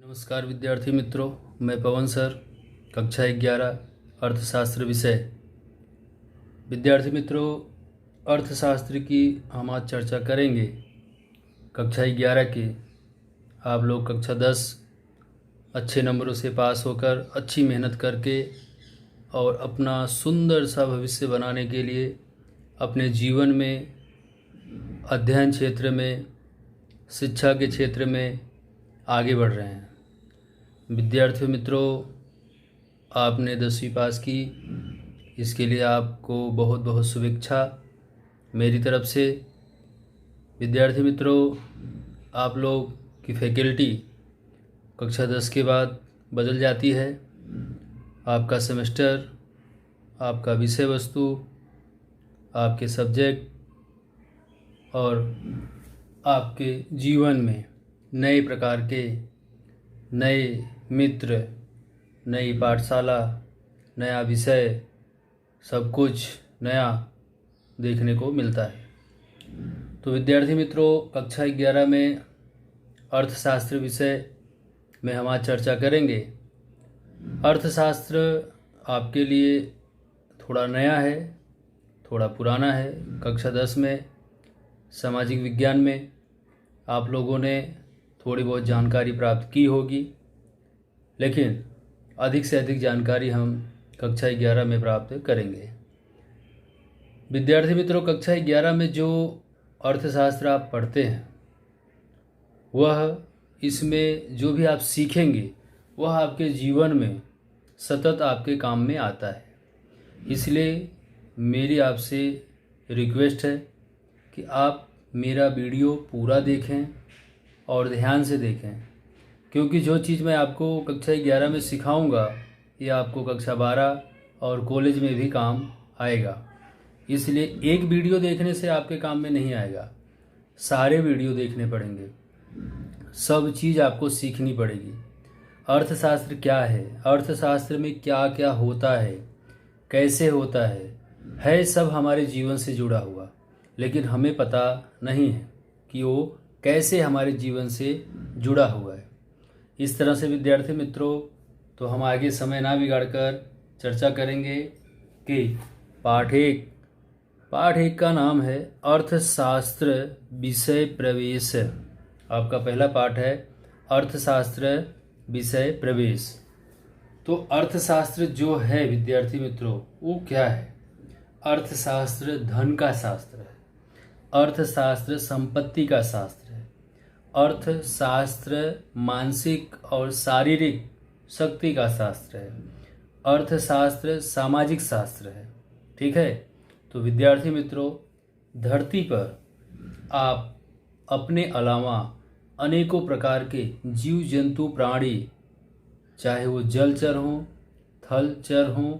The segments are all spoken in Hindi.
नमस्कार विद्यार्थी मित्रों, मैं पवन सर, कक्षा 11 अर्थशास्त्र विषय। विद्यार्थी मित्रों, अर्थशास्त्र की हम आज चर्चा करेंगे। कक्षा 11 के आप लोग कक्षा 10 अच्छे नंबरों से पास होकर अच्छी मेहनत करके और अपना सुंदर सा भविष्य बनाने के लिए अपने जीवन में, अध्ययन क्षेत्र में, शिक्षा के क्षेत्र में आगे बढ़ रहे हैं। विद्यार्थी मित्रों, आपने 10वीं पास की, इसके लिए आपको बहुत बहुत शुभेच्छा मेरी तरफ से। विद्यार्थी मित्रों, आप लोग की फैकल्टी कक्षा 10 के बाद बदल जाती है। आपका सेमेस्टर, आपका विषय वस्तु, आपके सब्जेक्ट और आपके जीवन में नए प्रकार के नए मित्र, नई पाठशाला, नया विषय, सब कुछ नया देखने को मिलता है। तो विद्यार्थी मित्रों, कक्षा 11 में अर्थशास्त्र विषय में हम आज चर्चा करेंगे। अर्थशास्त्र आपके लिए थोड़ा नया है, थोड़ा पुराना है। कक्षा 10 में सामाजिक विज्ञान में आप लोगों ने थोड़ी बहुत जानकारी प्राप्त की होगी, लेकिन अधिक से अधिक जानकारी हम कक्षा 11 में प्राप्त करेंगे। विद्यार्थी मित्रों, कक्षा 11 में जो अर्थशास्त्र आप पढ़ते हैं, वह इसमें जो भी आप सीखेंगे वह आपके जीवन में सतत आपके काम में आता है। इसलिए मेरी आपसे रिक्वेस्ट है कि आप मेरा वीडियो पूरा देखें और ध्यान से देखें, क्योंकि जो चीज़ मैं आपको कक्षा 11 में सिखाऊंगा ये आपको कक्षा 12 और कॉलेज में भी काम आएगा। इसलिए एक वीडियो देखने से आपके काम में नहीं आएगा, सारे वीडियो देखने पड़ेंगे, सब चीज़ आपको सीखनी पड़ेगी। अर्थशास्त्र क्या है, अर्थशास्त्र में क्या क्या होता है, कैसे होता है सब हमारे जीवन से जुड़ा हुआ, लेकिन हमें पता नहीं है कि वो कैसे हमारे जीवन से जुड़ा हुआ है। इस तरह से विद्यार्थी मित्रों, तो हम आगे समय ना बिगाड़कर चर्चा करेंगे कि पाठ एक का नाम है अर्थशास्त्र विषय प्रवेश। आपका पहला पाठ है अर्थशास्त्र विषय प्रवेश। तो अर्थशास्त्र जो है विद्यार्थी मित्रों, वो क्या है? अर्थशास्त्र धन का शास्त्र है, अर्थशास्त्र संपत्ति का शास्त्र है, अर्थशास्त्र मानसिक और शारीरिक शक्ति का शास्त्र है, अर्थशास्त्र सामाजिक शास्त्र है। ठीक है? तो विद्यार्थी मित्रों, धरती पर आप अपने अलावा अनेकों प्रकार के जीव जंतु प्राणी, चाहे वो जलचर हों, थलचर हों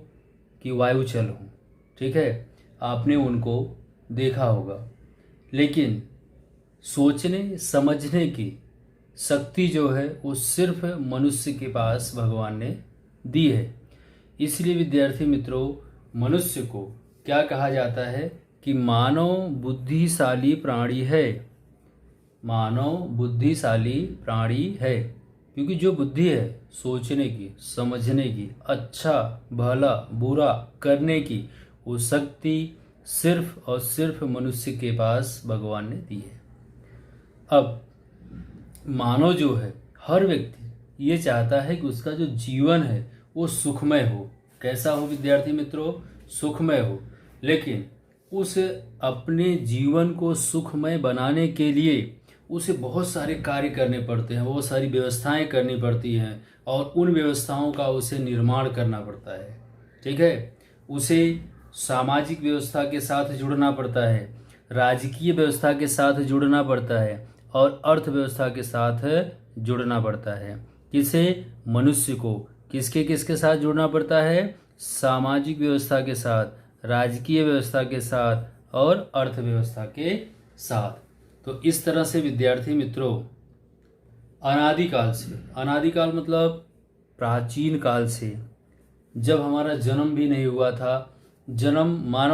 कि वायुचर हों, ठीक है, आपने उनको देखा होगा, लेकिन सोचने समझने की शक्ति जो है वो सिर्फ मनुष्य के पास भगवान ने दी है। इसलिए विद्यार्थी मित्रों, मनुष्य को क्या कहा जाता है कि मानव बुद्धिशाली प्राणी है। मानव बुद्धिशाली प्राणी है, क्योंकि जो बुद्धि है सोचने की, समझने की, अच्छा भला बुरा करने की, वो शक्ति सिर्फ और सिर्फ मनुष्य के पास भगवान ने दी है। अब मानव जो है, हर व्यक्ति ये चाहता है कि उसका जो जीवन है वो सुखमय हो। कैसा हो विद्यार्थी मित्रों? सुखमय हो। लेकिन उस अपने जीवन को सुखमय बनाने के लिए उसे बहुत सारे कार्य करने पड़ते हैं, बहुत सारी व्यवस्थाएं करनी पड़ती हैं और उन व्यवस्थाओं का उसे निर्माण करना पड़ता है। ठीक है? उसे सामाजिक व्यवस्था के साथ जुड़ना पड़ता है, राजकीय व्यवस्था के साथ जुड़ना पड़ता है और अर्थव्यवस्था के साथ जुड़ना पड़ता है। किसे? मनुष्य को किसके साथ जुड़ना पड़ता है? सामाजिक व्यवस्था के साथ, राजकीय व्यवस्था के साथ और अर्थव्यवस्था के साथ। तो इस तरह से विद्यार्थी मित्रों, अनादिकाल मतलब प्राचीन काल से, जब हमारा जन्म भी नहीं हुआ था,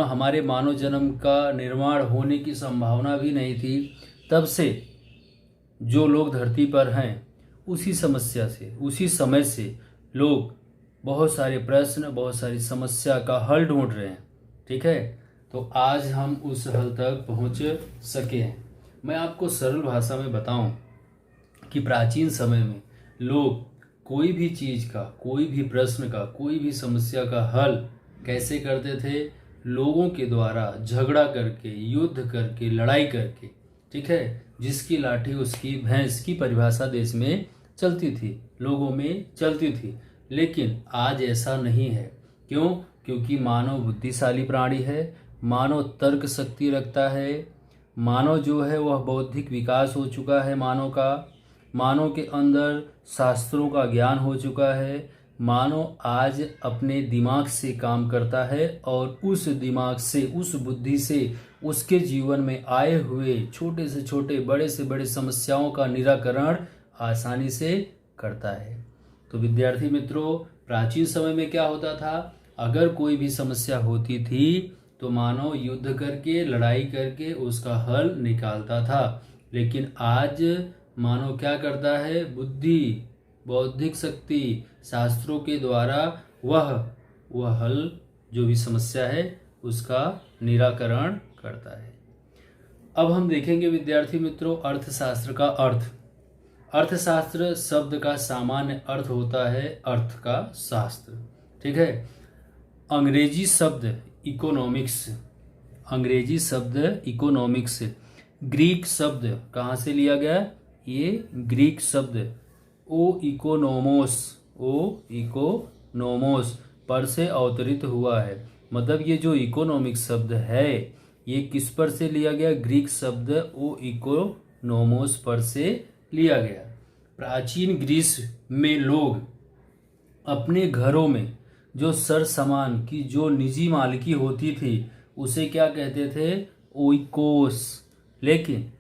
हमारे मानव जन्म का निर्माण होने की संभावना भी नहीं थी, तब से जो लोग धरती पर हैं उसी समस्या से, उसी समय से लोग बहुत सारे प्रश्न, बहुत सारी समस्या का हल ढूंढ रहे हैं। ठीक है, तो आज हम उस हल तक पहुंच सके हैं। मैं आपको सरल भाषा में बताऊं कि प्राचीन समय में लोग कोई भी चीज़ का, कोई भी प्रश्न का, कोई भी समस्या का हल कैसे करते थे? लोगों के द्वारा झगड़ा करके, युद्ध करके, लड़ाई करके। ठीक है, जिसकी लाठी उसकी भैंस की परिभाषा देश में चलती थी, लोगों में चलती थी। लेकिन आज ऐसा नहीं है। क्यों? क्योंकि मानव बुद्धिशाली प्राणी है, मानव तर्क शक्ति रखता है, मानव जो है वह बौद्धिक विकास हो चुका है मानव का, मानव के अंदर शास्त्रों का ज्ञान हो चुका है। मानव आज अपने दिमाग से काम करता है और उस दिमाग से, उस बुद्धि से उसके जीवन में आए हुए छोटे से छोटे, बड़े से बड़े समस्याओं का निराकरण आसानी से करता है। तो विद्यार्थी मित्रों, प्राचीन समय में क्या होता था? अगर कोई भी समस्या होती थी तो मानव युद्ध करके, लड़ाई करके उसका हल निकालता था। लेकिन आज मानव क्या करता है? बुद्धि, बौद्धिक शक्ति, शास्त्रों के द्वारा वह हल, जो भी समस्या है उसका निराकरण करता है। अब हम देखेंगे विद्यार्थी मित्रों अर्थशास्त्र का अर्थ। अर्थशास्त्र शब्द का सामान्य अर्थ होता है अर्थ का शास्त्र। ठीक है, अंग्रेजी शब्द इकोनॉमिक्स, अंग्रेजी शब्द इकोनॉमिक्स ग्रीक शब्द कहाँ से लिया गया? ये ग्रीक शब्द ओ इकोनोमोस पर से अवतरित हुआ है। मतलब ये जो इकोनॉमिक्स शब्द है ये किस पर से लिया गया? ग्रीक शब्द ओ इकोनोमोस पर से लिया गया। प्राचीन ग्रीस में लोग अपने घरों में जो सर सामान की जो निजी मालिकी होती थी उसे क्या कहते थे? ओइकोस। लेकिन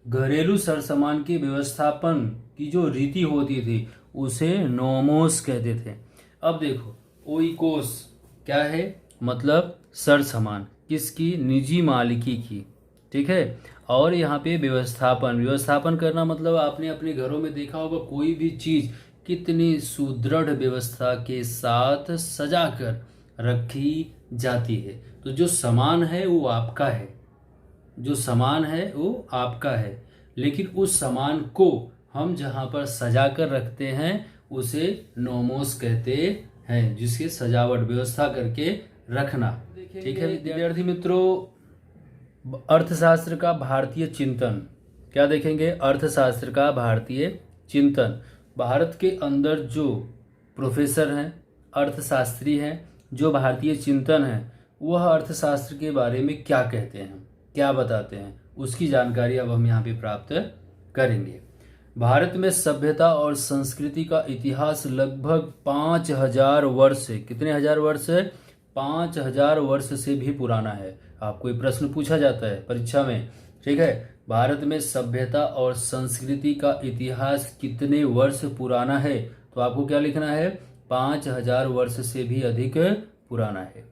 घरेलू सर सामान के व्यवस्थापन की जो रीति होती थी उसे नोमोस कहते थे। अब देखो, ओइकोस क्या है? मतलब सर सामान किसकी? निजी मालिकी की। ठीक है, और यहाँ पे व्यवस्थापन करना मतलब आपने अपने घरों में देखा होगा कोई भी चीज़ कितनी सुदृढ़ व्यवस्था के साथ सजा कर रखी जाती है। तो जो सामान है वो आपका है, जो सामान है वो आपका है, लेकिन उस सामान को हम जहाँ पर सजा कर रखते हैं उसे नोमोस कहते हैं, जिसकी सजावट, व्यवस्था करके रखना। ठीक है विद्यार्थी मित्रों, अर्थशास्त्र का भारतीय चिंतन क्या देखेंगे? अर्थशास्त्र का भारतीय चिंतन। भारत के अंदर जो प्रोफेसर हैं, अर्थशास्त्री हैं, जो भारतीय चिंतन हैं, वह अर्थशास्त्र के बारे में क्या कहते हैं, क्या बताते हैं, उसकी जानकारी अब हम यहाँ पे प्राप्त करेंगे। भारत में सभ्यता और संस्कृति का इतिहास लगभग 5000 वर्ष है। कितने हजार वर्ष है? 5000 वर्ष से भी पुराना है। आपको ये प्रश्न पूछा जाता है परीक्षा में। ठीक है, भारत में सभ्यता और संस्कृति का इतिहास कितने वर्ष पुराना है? तो आपको क्या लिखना है? 5000 वर्ष से भी अधिक पुराना है।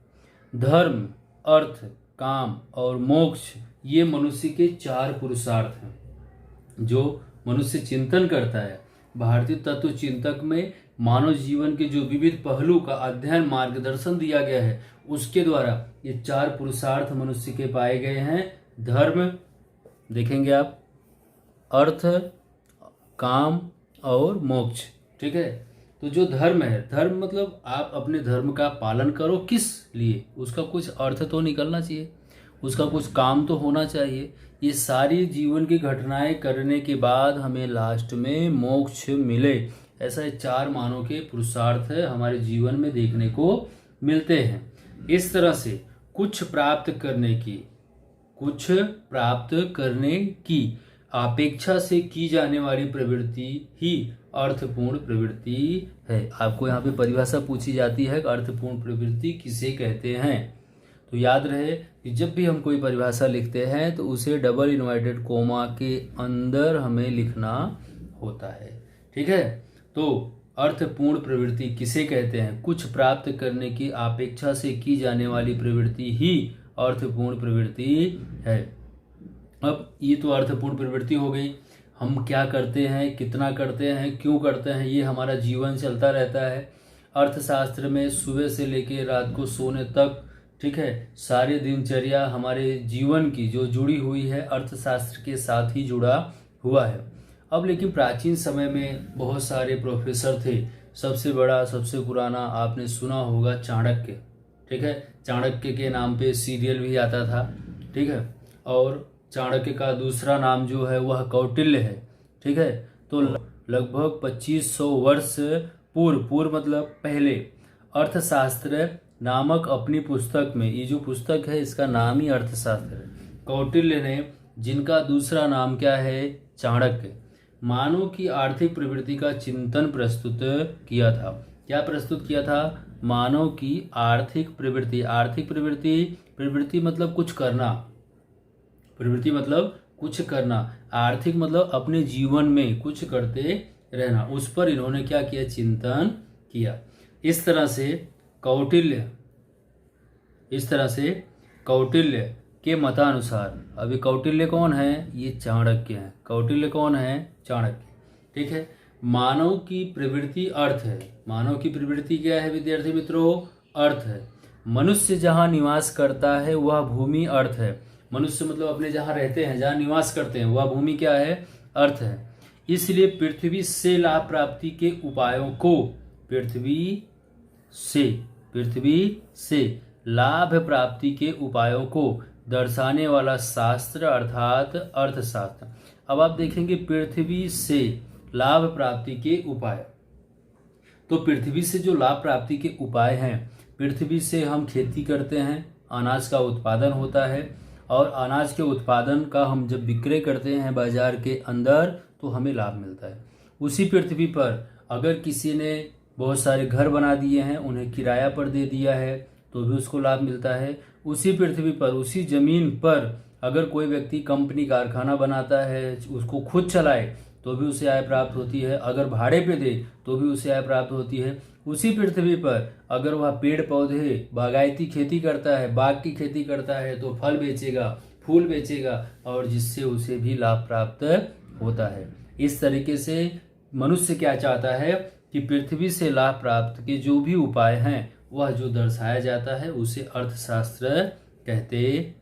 धर्म, अर्थ, काम और मोक्ष ये मनुष्य के 4 पुरुषार्थ हैं जो मनुष्य चिंतन करता है। भारतीय तत्व चिंतक में मानव जीवन के जो विविध पहलू का अध्ययन, मार्गदर्शन दिया गया है उसके द्वारा ये 4 पुरुषार्थ मनुष्य के पाए गए हैं। धर्म देखेंगे आप, अर्थ, काम और मोक्ष। ठीक है, तो जो धर्म है, धर्म मतलब आप अपने धर्म का पालन करो। किस लिए? उसका कुछ अर्थ तो निकलना चाहिए, उसका कुछ काम तो होना चाहिए। ये सारी जीवन की घटनाएं करने के बाद हमें लास्ट में मोक्ष मिले, ऐसा 4 मानव के पुरुषार्थ हमारे जीवन में देखने को मिलते हैं। इस तरह से कुछ प्राप्त करने की अपेक्षा से की जाने वाली प्रवृत्ति ही अर्थपूर्ण प्रवृत्ति है। आपको यहाँ पे परिभाषा पूछी जाती है कि अर्थपूर्ण प्रवृत्ति किसे कहते हैं। तो याद रहे कि जब भी हम कोई परिभाषा लिखते हैं तो उसे डबल इन्वर्टेड कोमा के अंदर हमें लिखना होता है। ठीक है, तो अर्थपूर्ण प्रवृत्ति किसे कहते हैं? कुछ प्राप्त करने की अपेक्षा से की जाने वाली प्रवृत्ति ही अर्थपूर्ण प्रवृत्ति है। अब ये तो अर्थपूर्ण प्रवृत्ति हो गई। हम क्या करते हैं, कितना करते हैं, क्यों करते हैं, ये हमारा जीवन चलता रहता है। अर्थशास्त्र में सुबह से लेकर रात को सोने तक, ठीक है, सारी दिनचर्या हमारे जीवन की जो जुड़ी हुई है अर्थशास्त्र के साथ ही जुड़ा हुआ है। अब लेकिन प्राचीन समय में बहुत सारे प्रोफेसर थे। सबसे बड़ा, सबसे पुराना आपने सुना होगा चाणक्य, ठीक है। चाणक्य के नाम पे सीरियल भी आता था, ठीक है। और चाणक्य का दूसरा नाम जो है वह कौटिल्य है, ठीक है। तो लगभग 2500 वर्ष पूर्व मतलब पहले अर्थशास्त्र नामक अपनी पुस्तक में, ये जो पुस्तक है इसका नाम ही अर्थशास्त्र है, कौटिल्य ने, जिनका दूसरा नाम क्या है, चाणक्य, मानव की आर्थिक प्रवृत्ति का चिंतन प्रस्तुत किया था। क्या प्रस्तुत किया था? मानव की आर्थिक प्रवृत्ति। आर्थिक प्रवृत्ति मतलब कुछ करना, प्रवृत्ति मतलब कुछ करना, आर्थिक मतलब अपने जीवन में कुछ करते रहना, उस पर इन्होंने क्या किया, चिंतन किया। इस तरह से कौटिल्य के मतानुसार, अभी कौटिल्य कौन है, ये चाणक्य है। कौटिल्य कौन है, चाणक्य, ठीक है। मानव की प्रवृत्ति अर्थ है। मानव की प्रवृत्ति क्या है विद्यार्थी मित्रों, अर्थ है। मनुष्य जहाँ निवास करता है वह भूमि अर्थ है। मनुष्य मतलब अपने जहाँ रहते हैं, जहाँ निवास करते हैं, वह भूमि क्या है, अर्थ है। इसलिए पृथ्वी से लाभ प्राप्ति के उपायों को, पृथ्वी से लाभ प्राप्ति के उपायों को दर्शाने वाला शास्त्र अर्थात अर्थशास्त्र। अब आप देखेंगे पृथ्वी से लाभ प्राप्ति के उपाय, तो पृथ्वी से जो लाभ प्राप्ति के उपाय हैं, पृथ्वी से हम खेती करते हैं, अनाज का उत्पादन होता है, और अनाज के उत्पादन का हम जब विक्रय करते हैं बाजार के अंदर तो हमें लाभ मिलता है। उसी पृथ्वी पर अगर किसी ने बहुत सारे घर बना दिए हैं, उन्हें किराया पर दे दिया है, तो भी उसको लाभ मिलता है। उसी पृथ्वी पर, उसी जमीन पर अगर कोई व्यक्ति कंपनी कारखाना बनाता है, उसको खुद चलाए तो भी उसे आय प्राप्त होती है, अगर भाड़े पे दे तो भी उसे आय प्राप्त होती है। उसी पृथ्वी पर अगर वह पेड़ पौधे बागायती खेती करता है, बाग की खेती करता है, तो फल बेचेगा, फूल बेचेगा, और जिससे उसे भी लाभ प्राप्त होता है। इस तरीके से मनुष्य क्या चाहता है कि पृथ्वी से लाभ प्राप्त के जो भी उपाय हैं वह जो दर्शाया जाता है उसे अर्थशास्त्र कहते